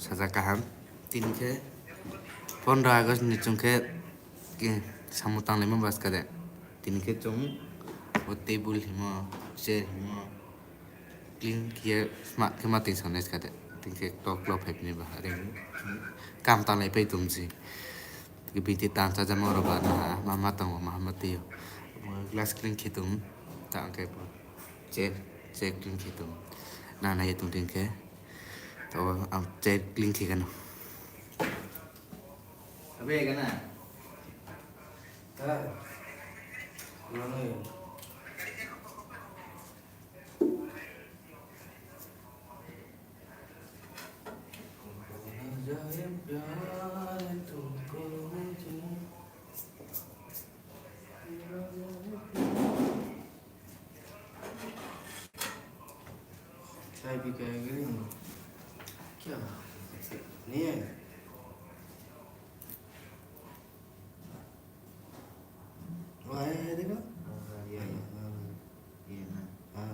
Saja kaham tin ke 15 Agust ni chung ke samutang lima bas kade tin ke chung o table himo chair himo clean kia smart ke mati sanes kade tin ke tok lo phep ni ba are kam ta lai pe tum si ke biti tan sa jama ro ba na mama tang ma mati glass clean ke tum ta ke chair clean ke tum na na ye tum tin ke to am chair clean ke kan abe kana ta mana चाय P के आएंगे क्या नहीं है वो आया है देखो ये ना हाँ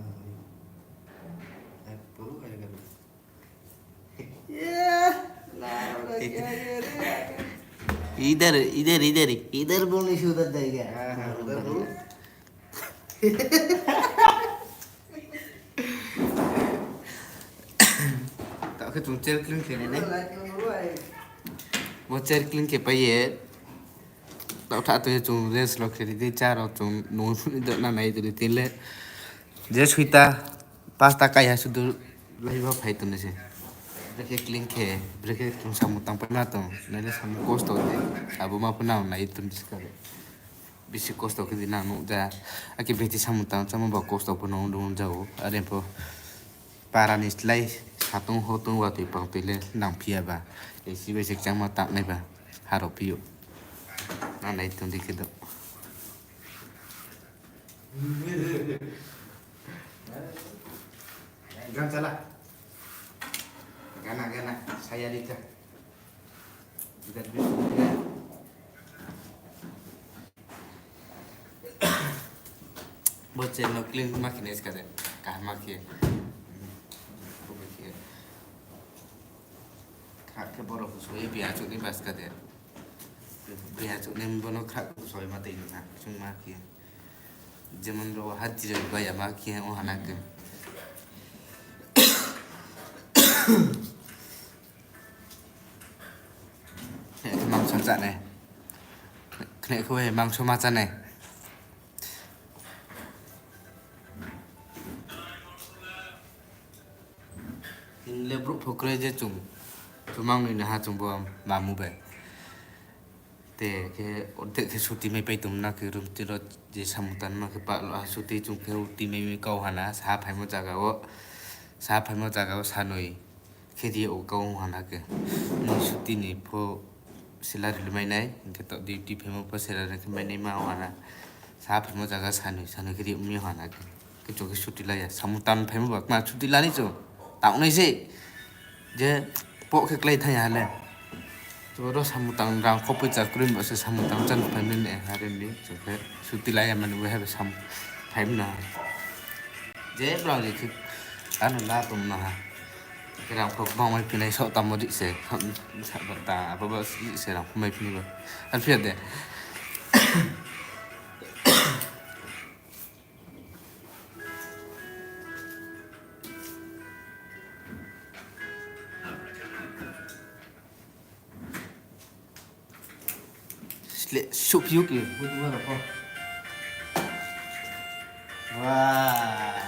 एप्पल आएगा इधर इधर इधर इधर बोलने से उधर जाएगा हाँ उधर बोलो tạo cái chúng chơi clean cái này đấy một chơi clean cái bây giờ tạo thả tôi chúng lên slot cái đi cha rồi chúng nấu đợt này tôi đi tiền lệ giờ suy ta pasta cái hay sudah lấy vào phải tuh nasi break clean cái break chúng samu tang pernah tuh nanti samu cost tuh abu mah pernah naik tuh sekali bisi cost tuh kita nanu dah akhir beti samu tang sama bawa cost tuh pernah undung jauh ada yang Paranis lai satung hotung wa tui pang tui le nang pia ba e si be sek chang ma tak nai ba haro piu na nai tum di kedo gan chala gana saya dita bisa bocen no clean makines kade kah makie ke borok soi biar cuk ni bas kade biar cuk nem bono khak soi mate ni na chung ma ki jeman ro haji ro ba ya ma ki o hanak cái măng sẵn dạ này cái này không hề măng số ma chân này le bro phokre je chung mang người na ha chung bom ma mu be te ke odde ke suti me pe tum na ke rum ti ro je samutan ma ke pa lo suti chung ke uti me kau hana sa phai mo jaga o sanoi ke di o kau hana ke ni suti ni pho sila ri mai nai ke to duty phe mo pa sila ke mai nei ma hana sa phai mo jaga sanoi ke di mi hana ke cho ke suti la ya samutan phai mo bak ma suti la ni cho tao nei se je po ke klei thai ha le cho ro samutang rang khopi cha krim ba se samutang chan phai men ne ha ren ni cho ke suti la ya man we have sam phai na je bra ni ke an la tum na ha ke rang phok bang mai pinai so tam mo di se sa ba ta ba ba se rang mai pini ba an phiat de Sup yuk ya, buat apa? Wah,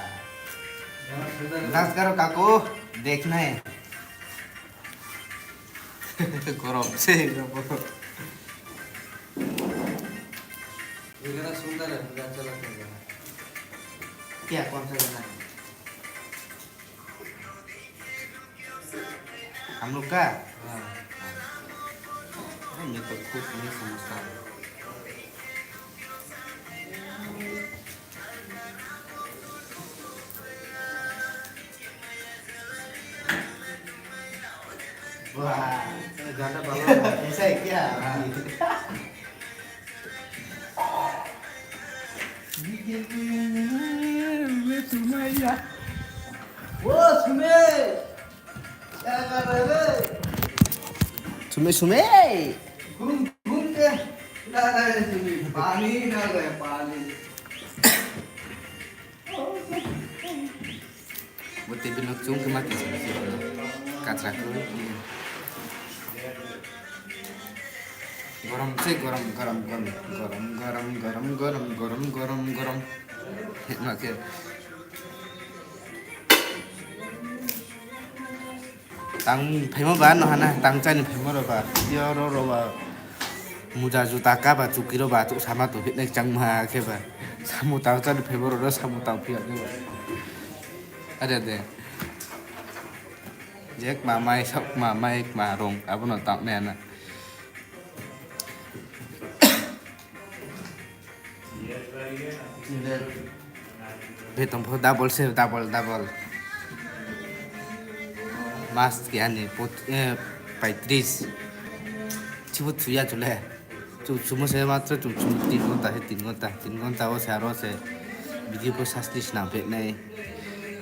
dance करो काको, देखना है। करो से ये गाना सुंदर है पूरा अच्छा लगता है क्या कौन सा गाना? हम लोग का? हाँ मैं तो खुद नहीं समझता वाह गाना बाबा ऐसा है क्या वो सुमे क्या कर रहे सुमे सुमे घूम के पानी डाल रहे पानी Buti bilang cung ke mati sih kacrak tuh goram sih goram makin tang phải mua bán nó hả tang chân phải mua rồi bà giờ rồi bà mua ra juta cá bà chục kilo bà chục sama tuh này chẳng mà cái bà samu tao chân phải mua rồi samu tao phiền như vậy ada deh Jack mà mai sọc mà mai mà rong apa nó tạm nè nè về tổng hợp double save double mas kia này pot phải tris chibu thuya chule cuma saya matra cuma 3 घंटा वो सारो से video को सस्तिस ना पे नहीं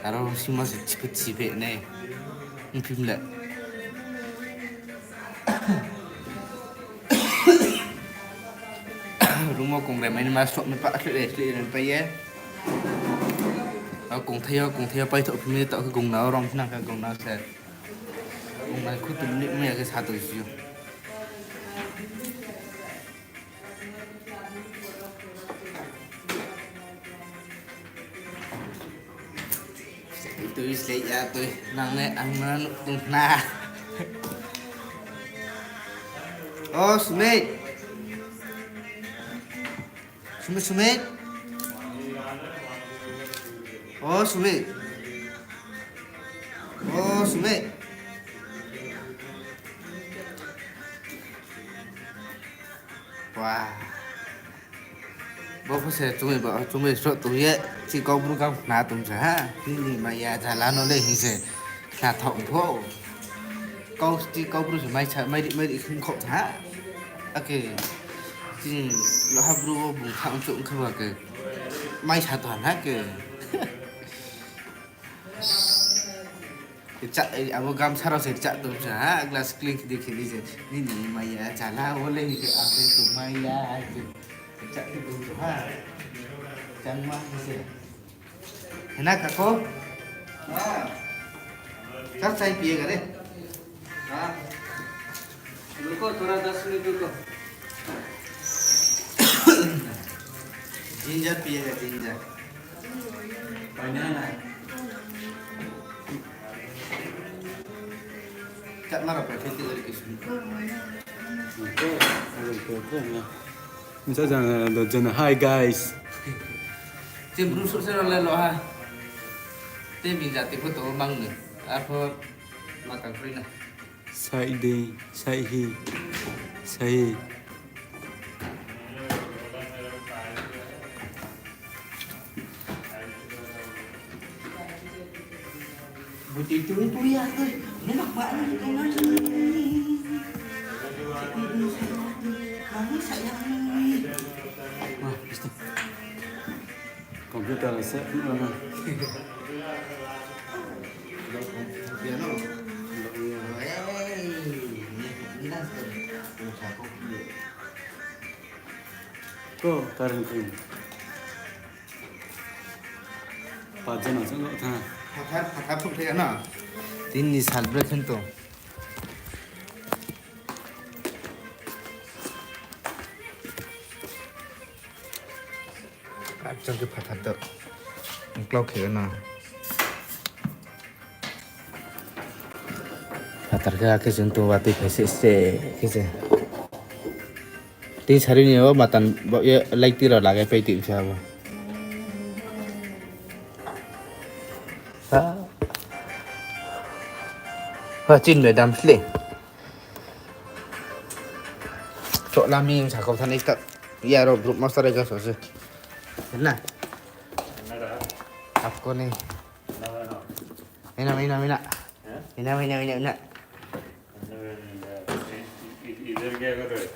Karo si mas cepet sibuk nih, film lah. Rumah kong remai masuk nampak asli nampak ya. Kong thay pai thọ phim này tạo cái kong nào rong nang cái kong nào sẽ. Kong này khu tụi nít mấy cái satu isu. Tôi sẽ ra tôi năng này ăn nó tung na oh Sumit oh Sumit wow bố sẽ chúng mình sợ tôi ấy chỉ có bữa không là tụm sẽ nhưng mà ya trả lá nó lên hình sẽ là thọng phố câu chỉ câu bữa sẽ mấy đi không khổ hả ok chỉ lo hấp bữa bùng thọng trộn không vào cái may trả toàn hết cái chặt abo gam saro sẽ chặt tụm sẽ hả glass clean khi đi sẽ nhưng mà ya trả lá nó lên cái áo tụm may ya Cak itu ha. Jangan mah sih. Enak aku? Cak saya piye kan deh? हाँ रुको थोड़ा 10 minute रुको Ginger piye kan ginger? banana Cak marah pakai itu dari kisah. Mình sẽ rằng là dần hi guys. Tim rusuk saya oleh lo ha. Tim bisa tipu tu bang ni. Apa makan free lah. Sai đi, sai hi, sai hi. Buti tu ya tu. Ni nak buat ni dengan Mami sayang ni. Ah, mesti. Komputer là sẽ cũng là Piano. Ni dah tu. Usaha kau dulu. có karin khinh. Pajan ở trong tha. Hata pun dia na. Tin ni sal break tu. Trong cái phát thật lau khế nào phát thật cái chúng tôi vào tôi phải sẽ cái gì tin sari nhiều mà tận bảo ye like tira là cái phải tìm sao và chín về đam sling chỗ làm mình chả có thằng ấy tập ya rồi group master cái số gì thế này Aku nih. Mina. इधर क्या कर रहे हो?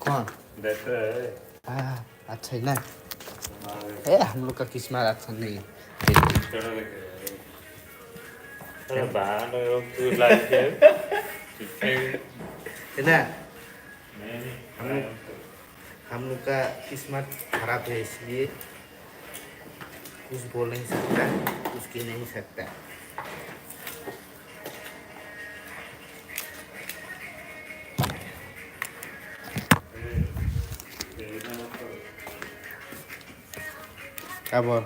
कौन? बैठा है। अच्छा है ना हम लोग का किस्मत अच्छा नहीं है चढ़ा लगे। अरे बाहर लोग तू लाइक है। है ना हम लोग का किस्मत खराब है इसलिए कुछ बोल नहीं सकता, कुछ कह नहीं सकता। क्या बोल?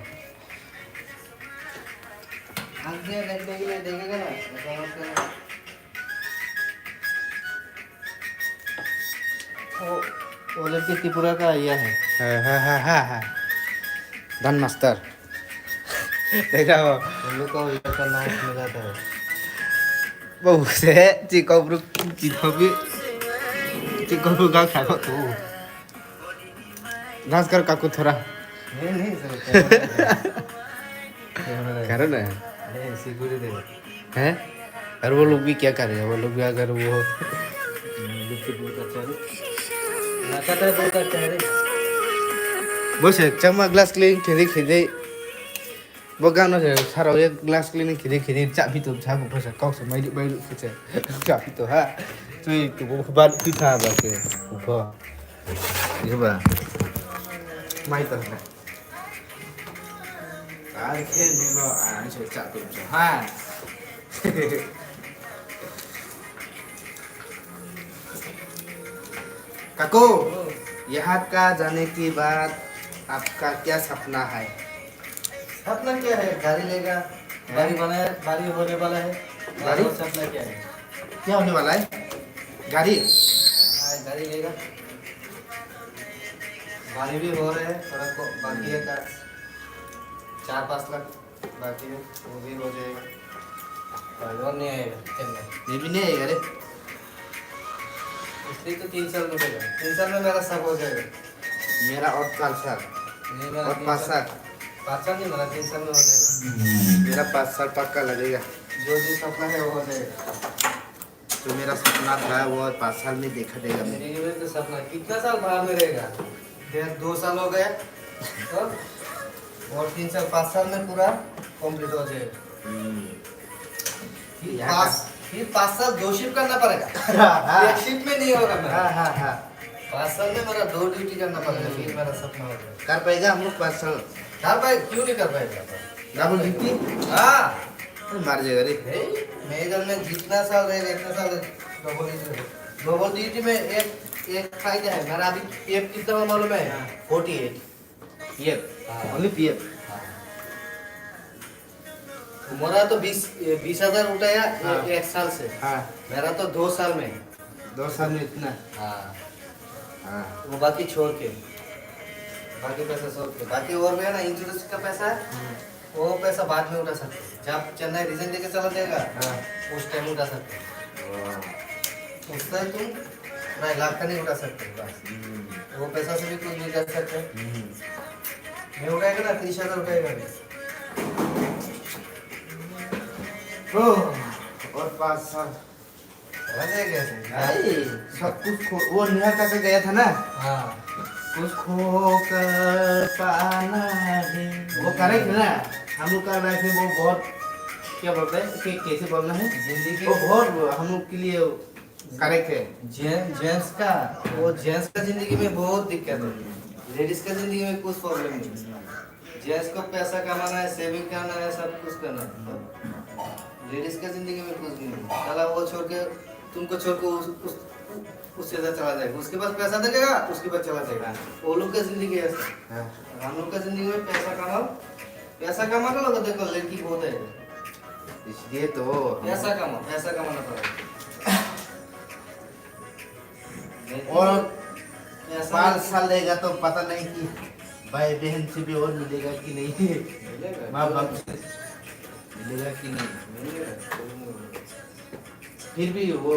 आगे देखने के लिए देखेगा ना, ऐसा मत करना। वो लड़की त्रिपुरा का आया है। हाँ धन मास्टर देखा वो हम लोग को इसका नाम मिला था। बहु से चिकबरू चिकबरू का खाओ तू घास कर काकू थोड़ा नहीं सर, करो ना नहीं सिक्योरिटी दे। हैं। और वो लोग भी क्या कर रहे हैं? वो लोग भी अगर वो नकाता बोलता चेहरे। बस चमा ग्लास क्लीन खिदे खिदे बगानो से सारा एक ग्लास क्लीन खिदे खिदे चाबी तो चाबू फसा काउ से माइदु माइदु फसा चाबी तो हा तुई तो वो बात पिथा बाके ऊपर ये बा माइ तो है आज के नुनो आन से चातु हा काको यहाँ का जाने के बाद आपका क्या सपना है? सपना क्या है? गाड़ी लेगा, गाड़ी बनाया, गाड़ी होने वाला है। गाड़ी? और सपना क्या है? क्या होने वाला है? गाड़ी? हाँ, गाड़ी लेगा। गाड़ी भी हो रहे हैं, थोड़ा को बाकी है का 4-5 लाख बाकी है, वो भी हो जाएगा। और नहीं आएगा चेन्नई। ये भी नहीं आएगा रे। इसलिए तो 3 साल में मिलेगा। 3 साल में मेरा सब हो जाएगा। मेरा और 4 साल नहीं, मेरा और 3 5 साल 5 साल नहीं, मेरा 3 साल में हो जाएगा। मेरा 5 साल पक्का लगेगा। जो भी सपना है वो हो जाएगा। तो मेरा सपना था वो 5 साल में देखा देगा मेरे। जिंदगी में तो सपना कितना साल बाहर में रहेगा? 2 साल हो गया तो और 3 साल 5 साल में पूरा कंप्लीट हो जाएगा। फिर 5 साल 2 शिफ्ट करना पड़ेगा। एक शिफ्ट में नहीं होगा मेरा। हाँ 5 साल में मेरा 2 ड्यूटी करना पड़ेगा, फिर मेरा सपना हो जाएगा। कर पाएगा हम लोग 5 साल? कर पाए क्यों नहीं कर पाएगा? डबल ड्यूटी हाँ, मार जाएगा रे। मेजर में जितना साल रहेगा इतना साल डबल ड्यूटी। डबल ड्यूटी में एक फायदा है मेरा। अभी पीएफ कितना मालूम है? 48 पीएफ हाँ। Only PF. मेरा तो 20,000 उठाया हाँ। एक साल से। हाँ मेरा तो 2 साल में। 2 साल में इतना। हाँ, हाँ वो बाकी छोड़ के, बाकी पैसा छोड़ के, बाकी और भी है ना इंश्योरेंस का पैसा है, वो पैसा बाद में उठा सकते हैं। जब चेन्नई रिजन लेके चला जाएगा हाँ। उस टाइम उठा सकते हैं। उससे तुम 2.5 लाख का नहीं उठा सकते बस। वो पैसा से भी कुछ नहीं कर सकते। मैं उठाएगा ना 30,000 उठाएगा मैं। और 5 साल रहने कैसे? अरे सब कुछ खो वो निहार का गया था ना। हाँ, कुछ खो कर पाना है वो करेक्ट है ना। हम लोग का लाइफ में वो बहुत क्या बोलते हैं कि कैसे बोलना है जिंदगी वो बहुत हम लोग के लिए करेक्ट है। जेंट्स का, वो जेंट्स का जिंदगी में बहुत दिक्कत है। लेडीज का जिंदगी में कुछ प्रॉब्लम नहीं। जेंट्स को पैसा कमाना है, सेविंग करना है, सब कुछ करना है। लेडीज का जिंदगी में कुछ भी नहीं। साला वो छोड़ के तुमको छोड़ के उससे चला जाएगा। उसके पास पैसा देगा, उसके पास चला जाएगा। वो लोग का जिंदगी ऐसा। हाँ। हम लोग का जिंदगी में पैसा कमा के लोग देखो लड़की बहुत है। इसलिए तो पैसा कमाना पड़ेगा। और पैसा 5 साल रहेगा तो पता नहीं कि भाई बहन से भी और मिलेगा कि नहीं, मिलेगा। माँ बाप से मिलेगा कि नहीं। फिर भी वो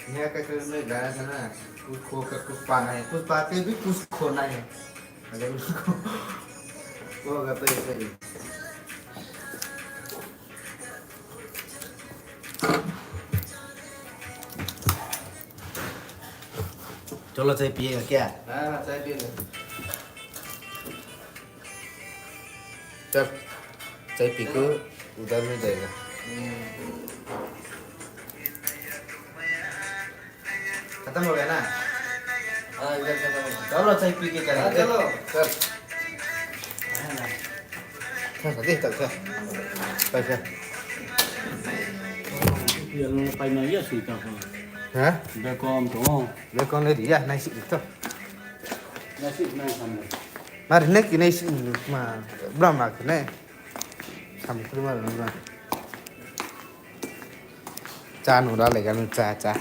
यहाँ का कल में गाया था ना कुछ खो कर कुछ पाना है, कुछ पाके भी कुछ खोना है। अगर उसको वो होगा तो ऐसा ही। चलो चाय पिएगा क्या? हाँ, चाय पी लो। चल चाय पी को उधर में जाएगा। खत्म हो गया ना? हाँ इधर खत्म हो गया। चलो चाय पी के हाँ, करेंगे चलो चल चल दे चल चल चल चल Yang lepas ni ya sih tak apa. hả Bekom tu. lấy con lấy đi à này xịn thôi Nasi main sama. mà đến cái này xịn mà bram mà cái này làm cái mà nó cha nó đã lấy cái mình cha cha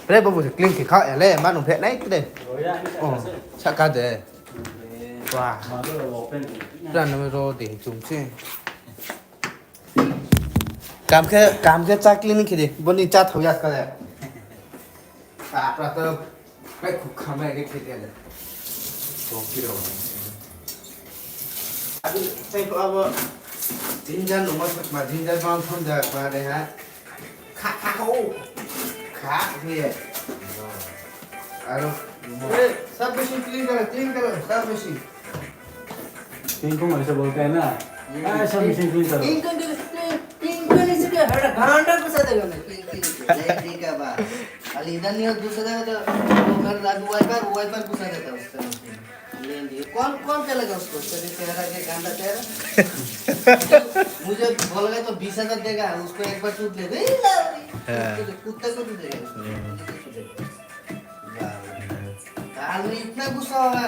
đây bao giờ clean thì khó lấy em bắt nó phết đấy cái đây Oh ya, ni ồ tak rasa. chắc cả đấy wow Mà tu open. ra nó rồi để chúng chứ काम के चा clinic के दे बनी चा थौया का दे आप तो मैं खुद खामे के खेते ले तो फिर अभी से तो अब जिंजर नो मत मा जिंजर बांग फोन जा पा रहे हैं खा खा हो खा ये अरे सब मशीन क्लीन करो सब machine Tingko macam boleh na. Ah, सब machine clean करो. इनका नहीं सिर्फ हर घंटा घुसा देगा मैं ठीक है बा अली इधर नहीं घुसा देगा तो घर लागू वाइपर घुसा देता उसका लेंगे कौन चलेगा उसको तेरे चेहरा के गांडा चेहरा मुझे बोलेगा तो 20,000 देगा उसको एक बार टूट ले कुत्ते को टूट देगा काल में इतना गुस्सा होगा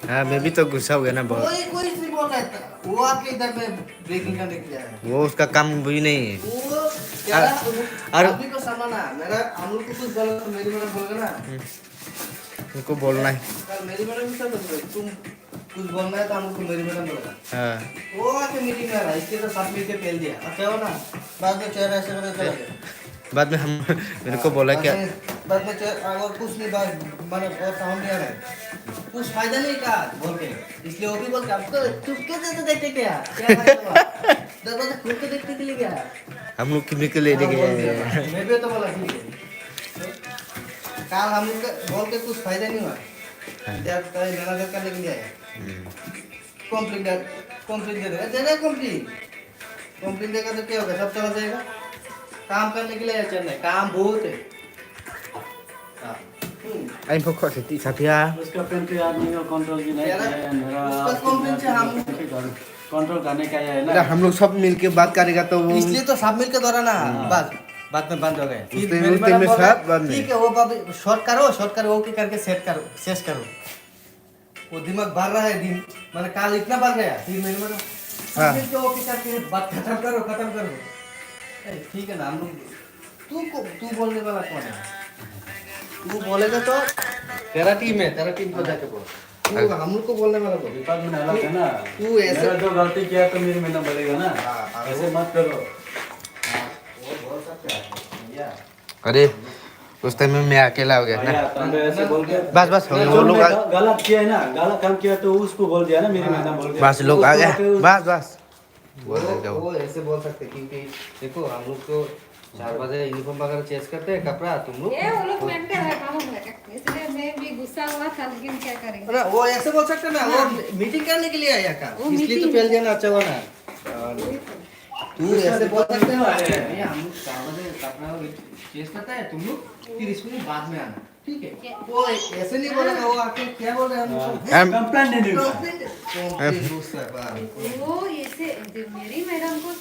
हाँ मैं भी तो गुस्सा हो गया ना बहुत कोई नहीं बोल रहा था वो आके इधर में ब्रेकिंग करने के लिए आया वो उसका काम भी नहीं है वो क्या आदमी को समझना मेरा हम लोग को कुछ बोला तो मेरी मैडम बोलेगा ना उनको बोलना है कल मेरी मैडम भी सब बोलेगी तुम कुछ बोलना है तो हम लोग को मेरी मैडम बोलेगा हाँ वो आके मीटिंग में आ रहा इसके तो साथ मिलके पेल दिया अब क्या हो ना बाद में चेहरा ऐसे करके चला गया बाद में हम मेरे को बोला क्या बाद में और कुछ नहीं बात मैंने और साउंड नहीं आ रहा है कुछ फायदा नहीं कहा बोल के इसलिए वो भी बोल के आपको चुपके से तो देखते क्या फायदा हुआ दरवाजा खोल के देखने के लिए गया हम लोग कितने के ले गए मैं भी तो बोला ठीक है काल हम लोग बोल के कुछ फायदा नहीं हुआ जब कहीं मैनेजर करने के लिए आया कंप्लीट दे देगा कंप्लीट देगा तो क्या होगा सब चला जाएगा काम करने के लिए आया चेन्नई काम बहुत है anh phải khỏi thị xã phía उसका पेंट्री आदमी का कंट्रोल भी नहीं यार, है मेरा उसका कंप्लेंट से हम कंट्रोल करने का है अगर ना हम लोग सब मिलके बात करेगा तो वो इसलिए तो सब मिल के दौरा ना बस बाद में बंद हो गए उस फिर टाइम- मेरी उस टाइम मैडम में बोल रहे, सब बंद है। ठीक है वो शॉर्ट करो ओके करके सेट करो शेष करो वो दिमाग भर रहा है दिन मैंने काल इतना भर गया फिर मेरी मैडम हाँ। फिर जो ओके करके बात खत्म करो ए, ठीक है ना हम लोग तू बोलने वाला कौन है तू बोलेगा तो तेरा टीम को जाके बोल तू हम लोग को बोलने वाला बोल डिपार्टमेंट अलग है ना तू ऐसे मेरा जो गलती किया तो मेरी मैडम बोलेगा ना हाँ, ऐसे मत करो वो बोल सकते हैं या अरे उस टाइम में मैं अकेला हो गया भैया ना तुम ऐसे बोल के बस हम जो लोग मैं गलत किया है ना गलत काम किया तो उसको बोल दिया ना मेरी मैडम बोल के बस लोग आ गए उसको बस बोल देगा वो वो ऐसे बोल सकते हैं, क्योंकि देखो हम लोग तो 4 बजे यूनिफॉर्म वगैरह चेंज करते हैं कपड़ा तुम लोग ये वो लोग मेंटर है मालूम है इसलिए मैं भी गुस्सा हुआ था लेकिन क्या करेंगे ना वो ऐसे बोल सकते हैं ना वो मीटिंग करने के लिए आया का वो इसलिए तो meeting- पहले जाना अच्छा हुआ ना तू ऐसे बोल सकते हो है। नहीं हम लोग 4 बजे कपड़ा चेंज करते हैं तुम लोग फिर इसमें बाद में आना ठीक है वो ऐसे नहीं बोलेगा वो आके क्या बोल रहे हैं हम लोग हम कंप्लेंट नहीं दूंगा कंप्लीट गुस्सा बात वो ऐसे मेरी मैडम को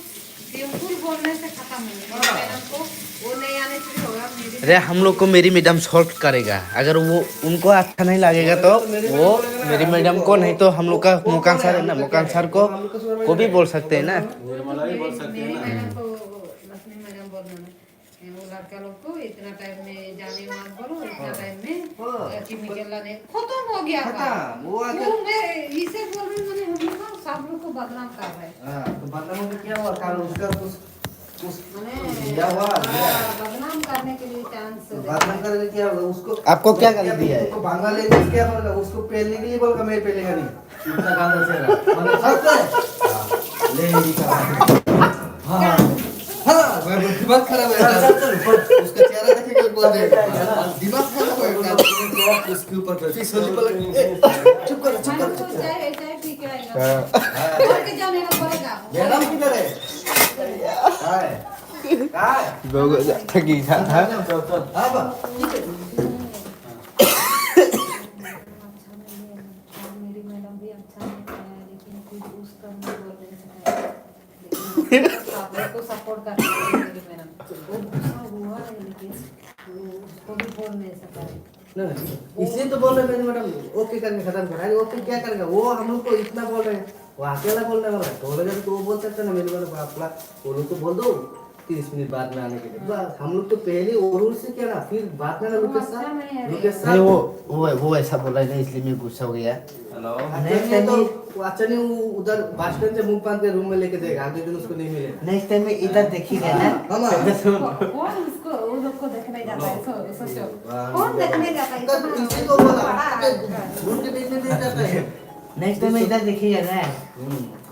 सिंपल बोलने से खत्म हो गया हाँ। मैडम को वो नहीं आने से होगा मेरी अरे हम लोग को मेरी मैडम सॉल्व करेगा अगर वो उनको अच्छा नहीं लगेगा तो वो मेरी मैडम को नहीं तो हम लोग का मुकान सर है ना मुकान सर को भी बोल सकते हैं ना निर्मला भी बोल सकते हैं मेरी ना मैडम को लक्ष्मी मैडम बोलना है वो लड़का लोग को इतना टाइम में जाने मत बोलो इतना टाइम में केमिकल लाने खत्म हो गया खत्म, वो आगे- वो मैं इसे बोल रही हूँ हम लोग ना सब लोग को बदनाम कर रहे हैं हाँ तो बदनाम में क्या हुआ कारण उसका कुछ मैंने दिया हुआ दिया बदनाम करने के लिए चांस बदनाम करके क्या होगा उसको आपको क्या गाली दिया है? उसको बांग्ला लैंग्वेज क्या बोलेगा उसको पहलने के लिए बोलेगा मैं पहलेगा नहीं इतना गंदा चेहरा मतलब सच है ले नहीं का हाँ हाँ दिमाग खराब है उसका चेहरा देख के बोल देगा दिमाग खराब है उसके ऊपर फिर सोनी बोला चुप करो मैडम को चाय चाय पी के आएगा हाँ। घर के जाने का बोलेगा मैडम किधर है हाय काय बघ ठगी था हा बा मेरी मैडम भी अच्छा नहीं है लेकिन फिर उसका नहीं बोल नहीं सकता लेकिन को सपोर्ट कर रही है मेरी मैडम वो गुस्सा हुआ है लेकिन वो उसको भी बोल नहीं सकता है नहीं इसलिए तो बोल रहे मेरी मैडम ओके करके खत्म करा ओके क्या करेगा वो हम लोग को इतना बोल रहे हैं वो अकेला बोलने वाला है बोलेगा तो वो बोल सकते ना मेरी मैडम आपला वो लोग तो बोल दो 30 मिनट बाद में आने के लिए बस हम लोग तो पहले और से क्या ना फिर बात में ना रुके साथ नहीं वो ऐसा बोला है ना इसलिए मैं गुस्सा हो गया नेक्स्ट टाइम तो वो अच्छा नहीं वो उधर बस स्टैंड से मुंह बांध के रूम में लेके जाएगा अगले दिन उसको नहीं मिलेगा नेक्स्ट टाइम में इधर देखिएगा ना हम कौन उसको वो लोग को देखने जाता है सोचो कौन देखने जाता है इसी को बोला ढूंढ के देखने नहीं जाता है नेक्स्ट टाइम में इधर देखिएगा ना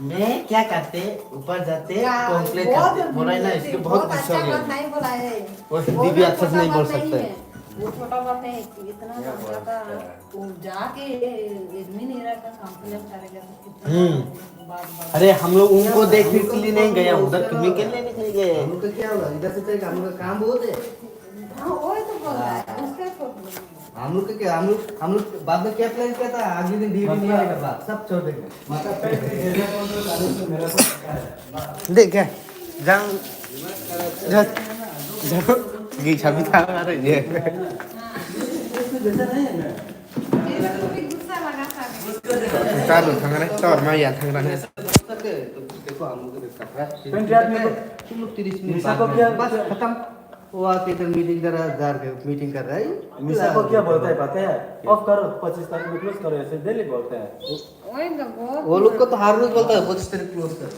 मैं क्या करते ऊपर जाते कंप्लेंट करते बोला है ना इसके बहुत गुस्सा हो गया नहीं बोला है वो हिंदी भी अच्छे से नहीं बोल सकते वो छोटा बात है कि इतना लड़का का वो जाके एडमिन एरिया का कंप्लेंट करेगा तो कितना बात बड़ा अरे हम लोग उनको देखने के लिए नहीं गए उधर तुम्हें के लिए निकल गए हम लोग का क्या होगा इधर से चलेगा हम लोग का काम बहुत है हाँ वो तो बोल रहा है उसका प्रॉब्लम हम लोग का क्या हम लोग बाद में क्या प्लान किया था अगले दिन ड्यूटी नहीं आएगा बात सब छोड़ देंगे देख क्या जाओ जाओ गी छवि था अरे ये गुस्सा लगा था चालू थंगने तोर मैं याद थंगने देखो हम लोग को कटरा पंचायत में तुम लोग 30 मिनट निशा बाद को क्या बस खत्म वो आके इधर मीटिंग कर रहा है मीटिंग कर रहा है निशा को क्या बोलता है पता है ऑफ करो 25 तारीख को क्लोज करो ऐसे डेली बोलता है वही ना वो लोग को तो हर रोज बोलता है 25 तारीख क्लोज कर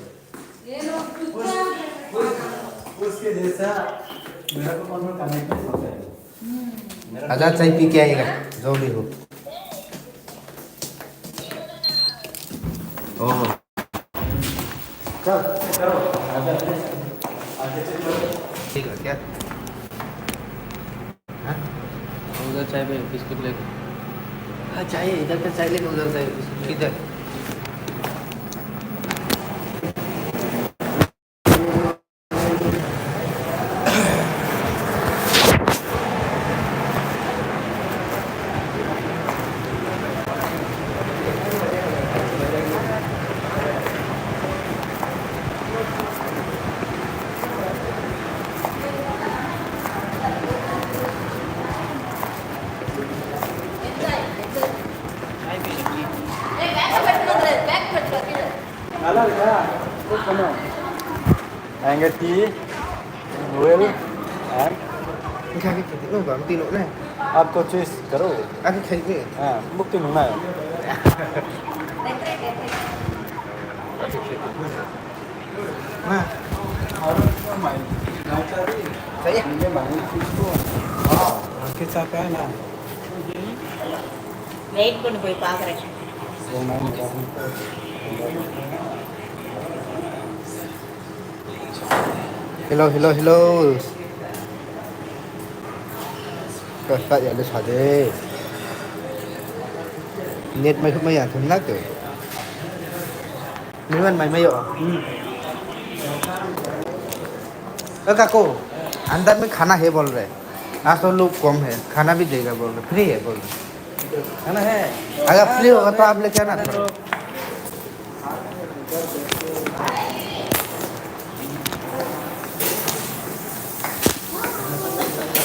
ये लोग उसके जैसा मेरा को कौन कनेक्ट नहीं होता है आजा चाय पी के आएगा जल्दी हो ओह चल करो आगे चलो ठीक है क्या हाँ उधर चाय पे बिस्कुट लेके हाँ चाहिए इधर का चाय लेके उधर चाहिए किधर अलग है कुछ सुनो आएंगे टी वेल एंड क्या के खेती में बाम तीनों ने आपको चॉइस करो आके खेती में हाँ मुक्ति नुना है हाँ और माइल चाहिए ये माइल किसको हाँ के साथ है ना வெயிட் பண்ணி போய் பார்க்குறேன் वो mile hello hello hello các bạn nhận được đi net mày không mày à thằng nát rồi nếu anh mày mày ạ các cô अंदर में खाना है बोल रहे आज तो लोग कम है खाना भी देगा बोल रहे फ्री है बोल रहे खाना है अगर फ्री होगा तो आप लेके आना थोड़ा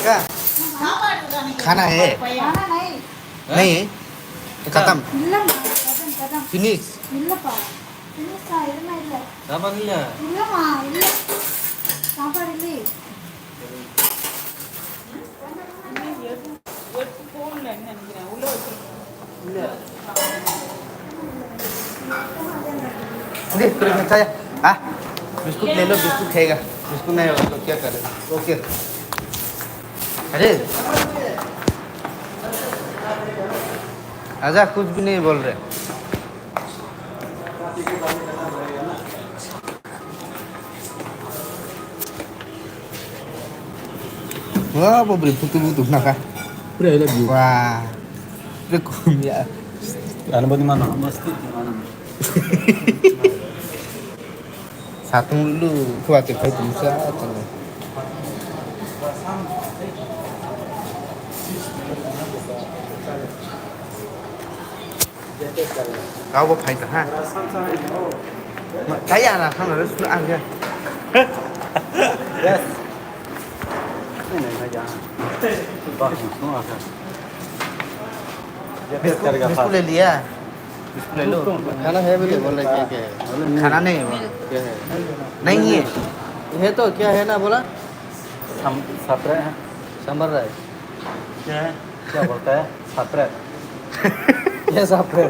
क्या खाना है खाना नहीं नहीं है तो खत्म இல்லம்மா கதம் கதம் फिनिश இல்லப்பா இல்லப்பா இல்லமா இல்ல सामान लिया இல்லம்மா இல்ல சாப்பாடு இல்லை देख फिर अच्छा है हाँ बिस्कुट ले लो बिस्कुट खाएगा बिस्कुट नहीं होगा तो क्या करें ओके अरे आजा कुछ भी नहीं बोल रहे wah mau beli butuh nak ah Pre I love you wah rekum ya ano ba di mana masti mana satu dulu kuat itu bisa Kau có phải ha? Thấy à là không là nó ăn chưa? Yes. Này này là giá. Đó, nó à. Biscuit ले लिया biscuit ले लो खाना है बोले बोला क्या क्या है खाना नहीं है बोला क्या है नहीं है तो क्या है ना बोला सापरे है सांभर राइस क्या है क्या बोलता है सापरे क्या सापरे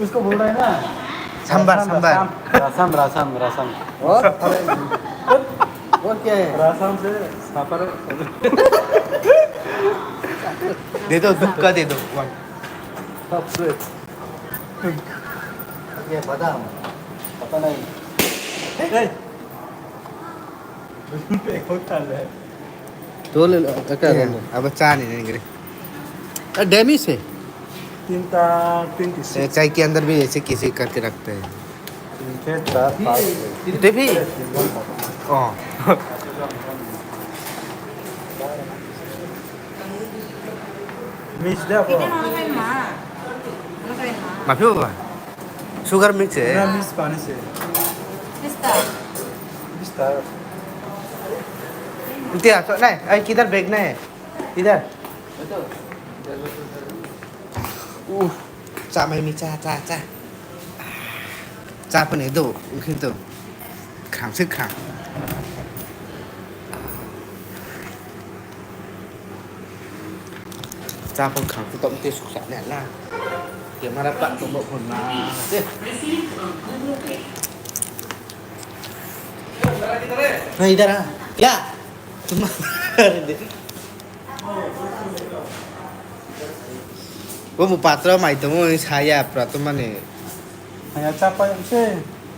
उसको बोल रहा है ना Sambar, sambar. रसम रसम रसम और क्या है रसम से सापर दे दो दूध का दे दो सापरे ये बादाम पता नहीं एक होता है तो ले लो क्या ले लो अब चाय नहीं लेंगे डेमी से 26 चाय के अंदर भी ऐसे किसी करके रखते हैं ते भी oh mix dah apa mà phiếu rồi sugar mix है mix पानी से पिस्ता क्या तो नहीं अरे किधर बैठना है इधर cha mày mi cha cha cha cha bên này đồ khi đồ khám sức khám cha phong khám cái tổng tiêu sụt sạn này là kiểu mà đáp bạn tổng bộ phần là này इधर आ क्या तुम वो पात्र माई तो वो छाया प्रातः माने hanya capai se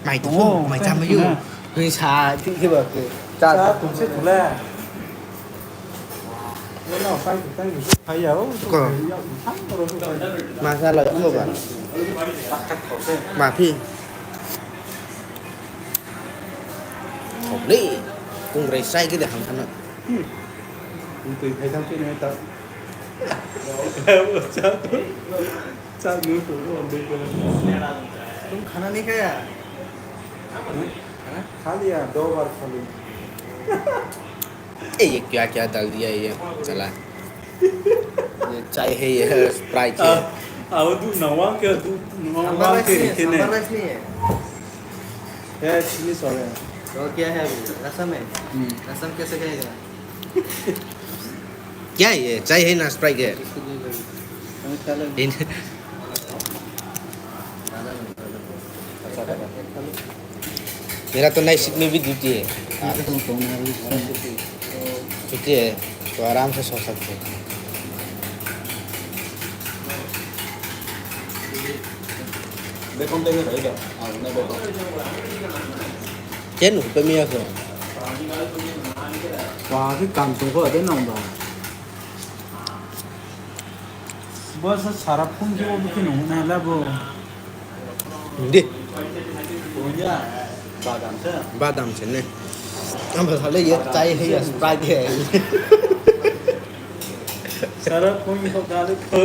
माई तो वो माई चाम यू कोई छा ठीक है बात cha cũng sẽ thủ lệ nó nào phải phải phải giàu mà ra lời cũng được bạn mà phi không đi cùng rầy say cái để hàng thân ạ từ thấy thông tin này tao cha nữ phụ của mình तुम खाना नहीं खाया खा लिया 2 बार खा लिया ये क्या क्या डाल दिया ये चला ये चाय है ये स्प्राइट है tu nawang ke tu sambar nawang rice ke नहीं है kene सांभर राइस नहीं है ya chili sore तो क्या है अभी रसम है रसम कैसे खाएगा क्या है ये चाय है ना स्प्राइट है हमें खा लो मेरा तो नाइट शिफ्ट में भी ड्यूटी है छुट्टी है तो आराम से सो सकते हैं bekon tege rahi da na bekon chết nụ tôi mía rồi wow cái cảm xúc của đến nồng đó बस सारा फोन जो बुकिंग होना है ला वो đi punya बादाम से बादाम से ने हम बता ले ये चाय है या स्प्राइट है सारा फोन को डाले तो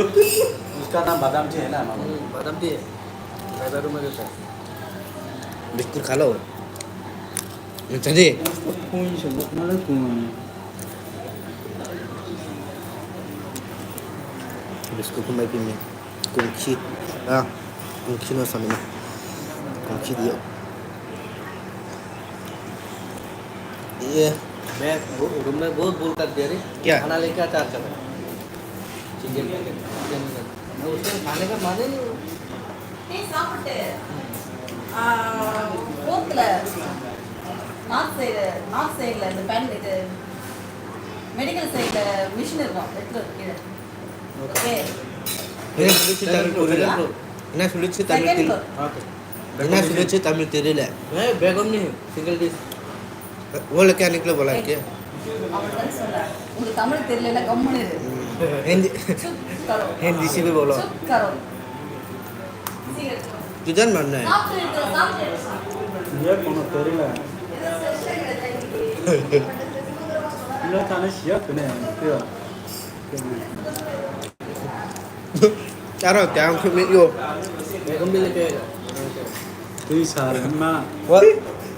उसका नाम बादाम जी है ना मामा बादाम टी है ड्राइवर में देता है बिस्कुट खा लो चलिए फोन से ना ले फोन बिस्कुट को मैं भी में कुंची कुंची नो समय कुंची दियो ये मैं रूम में बहुत बोल कर दे रही क्या? खाना लेके आता है चिकन मैं उसको खाने का माने नहीं हूँ। டேய் சாப்பிட்டு போத்துல நார்த் சைடில் இந்த பேன் இது மெடிக்கல் சைடில் மிஷின் இருக்கும் எடுத்துட்டு கீழே okay Ini sulit sih Tamil Tiril. Ini sulit sih Tamil Second Tiril. floor. Ini sulit sih Tamil Tiril है. मैं बेगम नहीं हूँ सिंगल डिश वो लेके आने के लिए बोला है क्या? அவள்தான் சொல்கிறேன் உங்களுக்கு தமிழ் தெரியல கம்முன்னு இரு हिंदी சுப் கரோ हिंदी से भी बोलो. சுப் கரோ சீக்கிரம் किधर मरना है? சாப்பிட்டு ये कौन तेरे ला 이런 차는 시합이네. 그요. Chả rồi chả không biết vô. मैं कम भी लेके आएगा 이 사람마 What?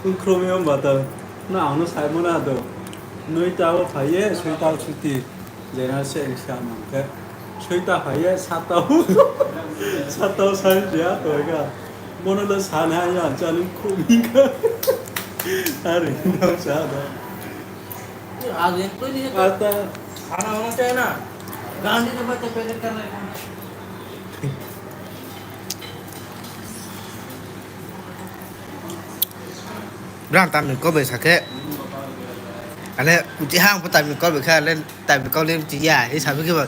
그 그러면 맞다. 나 아무 살모나도 너희 따고 봐예 소이따 주디 내가 생사만 그 소이따 봐예 사따우 사따우 살이야 너희가 뭐는 사나야 자는 코미가 아니 너 자다 आज एक तो नहीं 아따 खाना होना चाहिए ना गांधी के बच्चे पैकेट कर रहे हैं Rằng tạm mình có về sạc hết. Anh ấy cũng chỉ hang tạm mình có về khai lên tạm mình có lên chỉ già thì sao biết cái mà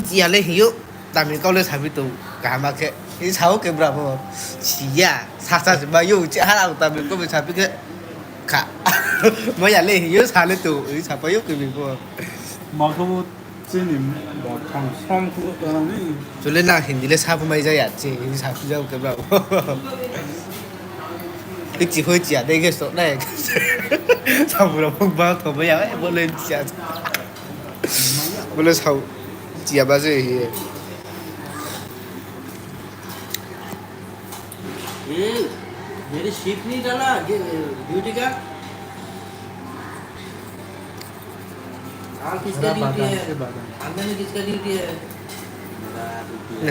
chỉ già lên hiểu tạm mình có lên sao biết tụ cả mà cái thì sao cái bữa mà chỉ già sao sao mà yêu chỉ hang tạm mình có về sao biết cái cả mà già lên hiểu sao lên tụ sao phải yêu cái mình mà 마그보 찐님 뭐참 처음 그거 떠나니 cho nên là hình như là sao mà giờ chỉ sao bây giờ cái bữa cái chỉ hơi chỉ ở đây cái số này xong rồi không bao thôi bây giờ ấy bữa lên chỉ bữa lên sau chỉ ở bao giờ thì ये मेरी sheet नहीं डाला duty का किसका duty है अंदर में किसका ड्यूटी है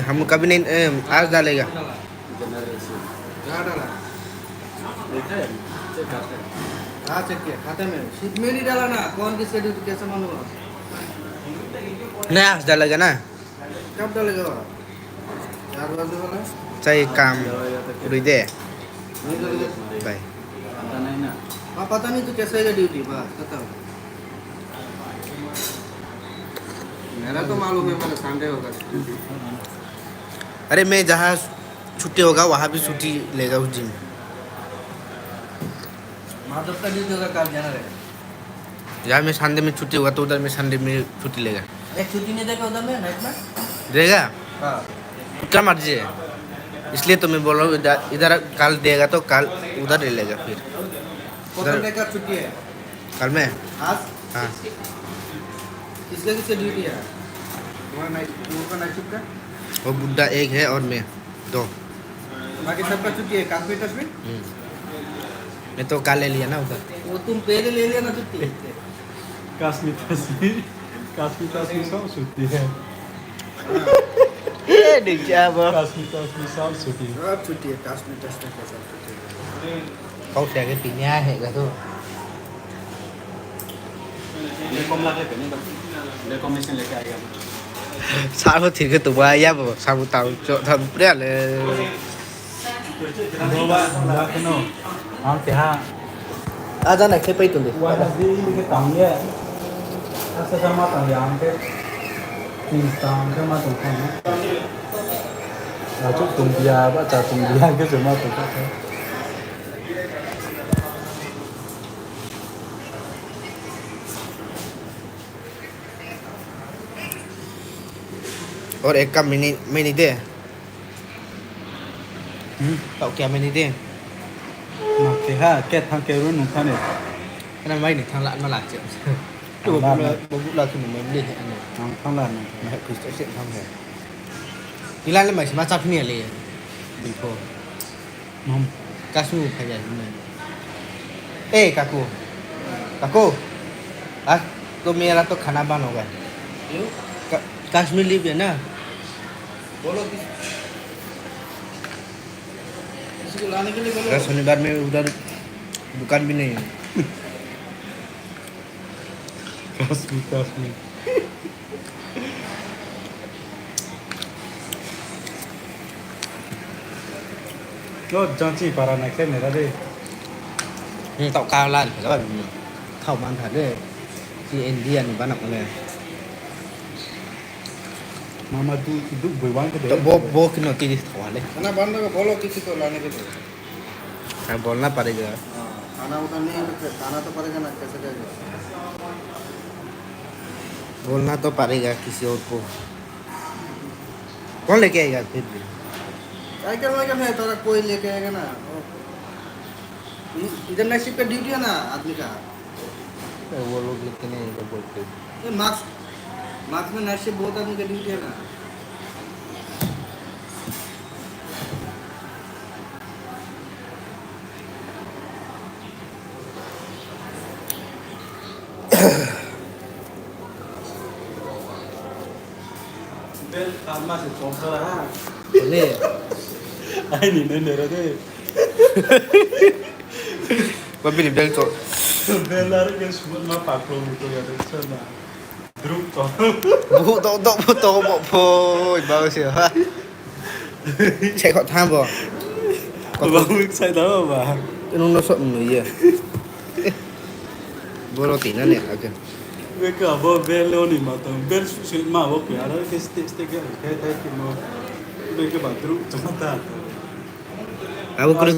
हम कभी नहीं आज डालेगा क्या डाला हाँ चेक किया खाते में शीट में नहीं डाला ना कौन किसका ड्यूटी कैसे मालूम नहीं आज डालेगा ना कब डालेगा 4 बजे वाला चाहिए काम उड़ी दे नहीं डालेगा भाई 안다 나이나 हाँ पता नहीं तो कैसे है ड्यूटी बस खत्म मेरा तो मालूम है मेरा संडे होगा अरे मैं जहाँ छुट्टी होगा वहाँ भी छुट्टी लेगा उस जिम माधव का ड्यूटी होगा कल जाना रहेगा जहाँ में संडे में छुट्टी होगा तो उधर में संडे में छुट्टी लेगा एक छुट्टी नहीं देगा उधर में नाइट में देगा हाँ क्या मर्जी है इसलिए तो मैं बोल रहा हूँ इधर कल देगा तो कल उधर ले लेगा फिर संडे का छुट्टी है कल में आज हाँ किसका किसका ड्यूटी है तुम्हारा नाइट शिफ्ट का वो बुड्ढा एक है और मैं 2 बाकी सबका छुट्टी है कंप्यूटर में मैं तो कल ले लिया ना उधर वो तुम पहले ले लिया ना छुट्टी 가스미 가스미 싸움 수티 해 đừng cha bơ 가스미 싸움 수티 अब छुट्टी है कंप्यूटर में कैसा छुट्टी câu xe cái tiếng nha hệ cả thôi ले कम लागे पे नहीं ले कमीशन लेके आएगा sao thì cái tụi bay ya bảo sao tao cho thằng đấy là 뭐가 나케노 아한테 하 à ra này cái bay tụi đi 와다지 이게 당에 아사사마 당양게 인스타그램 동카네 아주 동비야 바자 동비야 그 정말 똑같아 और एक का मिनी दे cậu kèm mình đi đi mà cái ha kết thằng kêu nó nung này cái này may này thằng lạ nó là chuyện Thằng lạ bố là khi mình liên hệ anh này thằng là mày cứ sẽ chuyện không hề đi lên mày sẽ bắt chấp nhận liền bình thường mom cá su phải vậy này ê cả cô à तो मेरा तो खाना बंद हो गया Kashmir leave है ना बोलो किसी को लाने के लिए बोलो शनिवार में उधर दुकान भी नहीं है 가스미 nó chẳng chỉ para này cái này ra đi tạo cao lên phải các bạn không ăn thật đấy thì Indian bán nặng này mama tu itu bukan तो ke वो कि नोटी थवा ले खाना बंद होगा बोलो किसी को लाने के लिए हाँ बोलना पड़ेगा खाना उधर नहीं है तो खाना तो पड़ेगा ना कैसे जाएगा बोलना तो पड़ेगा किसी और को कौन लेके आएगा फिर भी साइकिल वाइकिल है तो कोई लेके आएगा ना इधर नाइट शिफ्ट का ड्यूटी है ना आदमी का वो लोग लेकिन नहीं तो बोलते ये मार्क्स मार्क्स में नाइट शिफ्ट बहुत आदमी का ड्यूटी है ना बेल खामा से चौंक रहा ले आई नहीं नहीं रहा थे Babi ni bel tu. बेल लारे के सुमन मा पाकलो तो यार चलना ध्रुव तो Buh, bawa siapa? Cek kok tham bo. बाबू एक साइड आओ बा Nung nasok mo iya. Bolo tina ni aja. वे का वो बेल लो नहीं माता बेल सुन मा वो क्या रहा के स्टे के है कि मो वे के बाद ध्रुव चलता Aku kena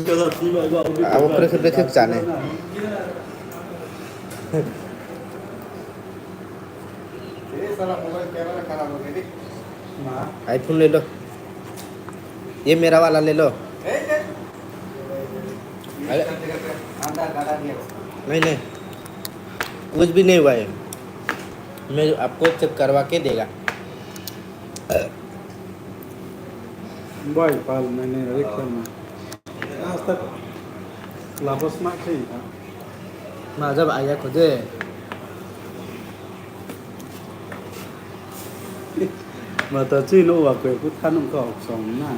ke sana. ये साला मोबाइल कैमरा खराब हो गया ना iPhone ले लो. ये मेरा वाला ले लो. अरे आधा गाड़ा दिया नहीं कुछ भी नहीं हुआ है. मैं आपको चेक करवा के देगा. बॉय पाल मैंने रिक्शा में आज तक लापस मा थे जब आया खुद माता जी नो वा कोई पुत खानुम का ऑप्शन ना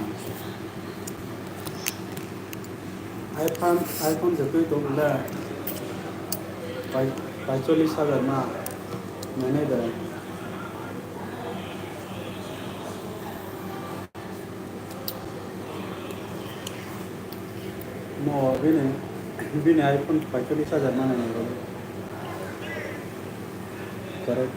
आईफोन से कोई तो ना पाई 40,000 मा मैंने दे मो बिने आईफोन 40,000 मा नहीं करेक्ट